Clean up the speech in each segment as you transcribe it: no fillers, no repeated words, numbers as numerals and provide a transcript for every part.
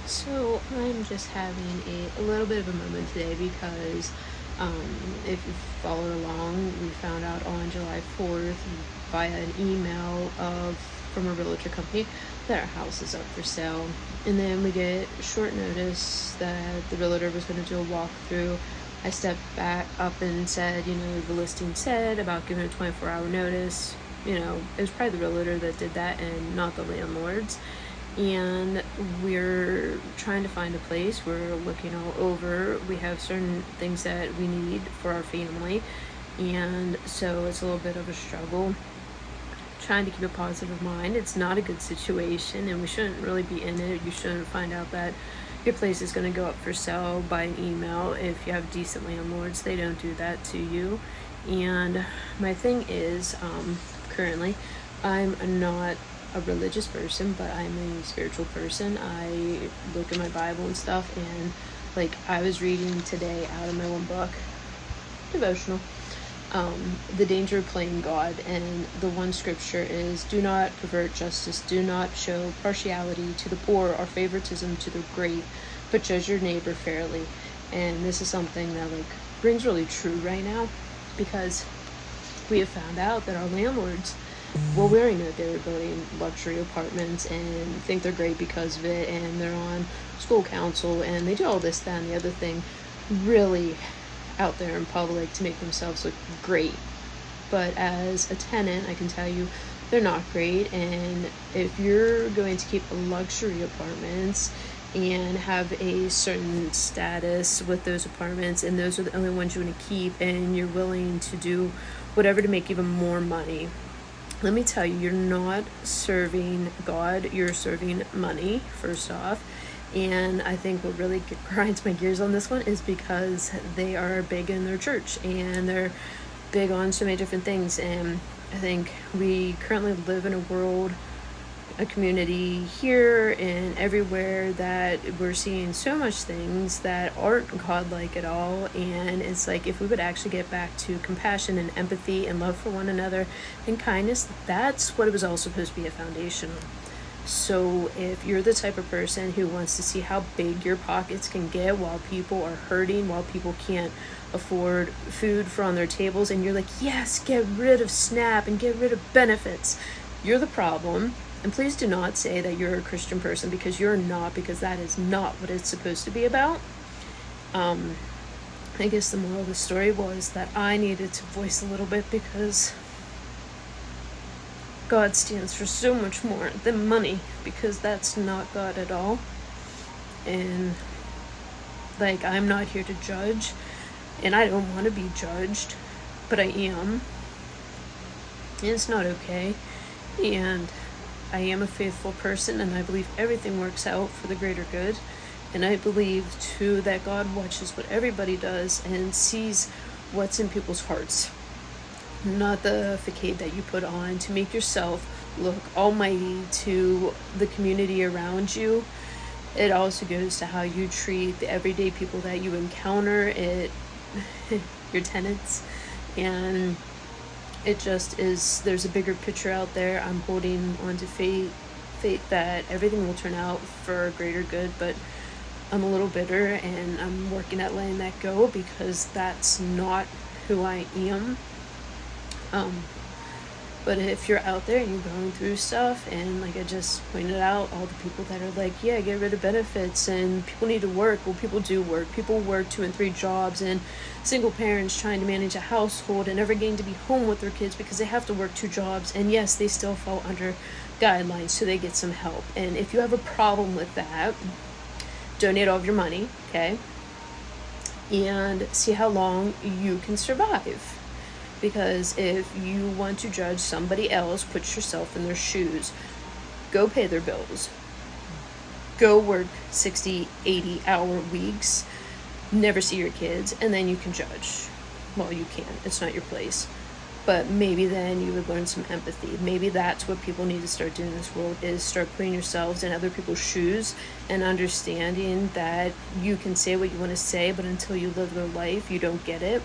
So I'm just having a little bit of a moment today because if you followed along, we found out on July 4th via an email from a realtor company that our house is up for sale. And then we get short notice that the realtor was going to do a walkthrough. I stepped back up and said, the listing said about giving a 24-hour notice. It was probably the realtor that did that and not the landlords. And we're trying to find a place. We're looking all over. We have certain things that we need for our family, and so it's a little bit of a struggle trying to keep a positive mind. It's not a good situation, and we shouldn't really be in it. You shouldn't find out that your place is going to go up for sale by an email. If you have decent landlords, they don't do that to you. And my thing is, currently, I'm not a religious person, but I'm a spiritual person. I look at my Bible and stuff, and I was reading today out of my one book, devotional, The Danger of Playing God, and the one scripture is, do not pervert justice, do not show partiality to the poor or favoritism to the great, but judge your neighbor fairly. And this is something that rings really true right now, because we have found out that our landlords, well, we already know they're building luxury apartments and think they're great because of it, and they're on school council, and they do all this, that, and the other thing really out there in public to make themselves look great. But as a tenant, I can tell you they're not great. And if you're going to keep luxury apartments and have a certain status with those apartments, and those are the only ones you want to keep, and you're willing to do whatever to make even more money, let me tell you, you're not serving God, you're serving money, first off. And I think what really grinds my gears on this one is because they are big in their church, and they're big on so many different things. And I think we currently live in a world, a community here and everywhere, that we're seeing so much things that aren't godlike at all. And it's if we would actually get back to compassion and empathy and love for one another and kindness, that's what it was all supposed to be a foundation of. So if you're the type of person who wants to see how big your pockets can get while people are hurting, while people can't afford food for on their tables, and you're like, yes, get rid of SNAP and get rid of benefits, you're the problem. And please do not say that you're a Christian person, because you're not, because that is not what it's supposed to be about. I guess the moral of the story was that I needed to voice a little bit, because God stands for so much more than money, because that's not God at all. And I'm not here to judge, and I don't want to be judged, but I am. And it's not okay. And I am a faithful person, and I believe everything works out for the greater good. And I believe, too, that God watches what everybody does and sees what's in people's hearts, not the facade that you put on to make yourself look almighty to the community around you. It also goes to how you treat the everyday people that you encounter, your tenants. And it just is, there's a bigger picture out there. I'm holding on to faith that everything will turn out for a greater good, but I'm a little bitter, and I'm working at letting that go, because that's not who I am. But if you're out there and you're going through stuff, and I just pointed out, all the people that are yeah, get rid of benefits, and people need to work. Well, people do work. People work 2 and 3 jobs, and single parents trying to manage a household and never getting to be home with their kids because they have to work 2 jobs. And yes, they still fall under guidelines, so they get some help. And if you have a problem with that, donate all of your money, okay? And see how long you can survive. Because if you want to judge somebody else, put yourself in their shoes. Go pay their bills. Go work 60, 80-hour weeks. Never see your kids, and then you can judge. Well, you can. It's not your place. But maybe then you would learn some empathy. Maybe that's what people need to start doing in this world, is start putting yourselves in other people's shoes and understanding that you can say what you want to say, but until you live their life, you don't get it.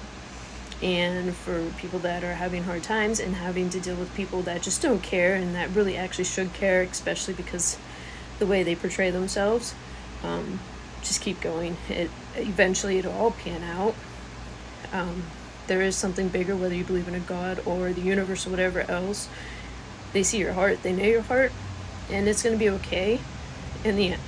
And for people that are having hard times and having to deal with people that just don't care, and that really actually should care, especially because the way they portray themselves, Just keep going. Eventually it'll all pan out. There is something bigger, whether you believe in a God or the universe or whatever else. They see your heart, they know your heart, and it's going to be okay in the end.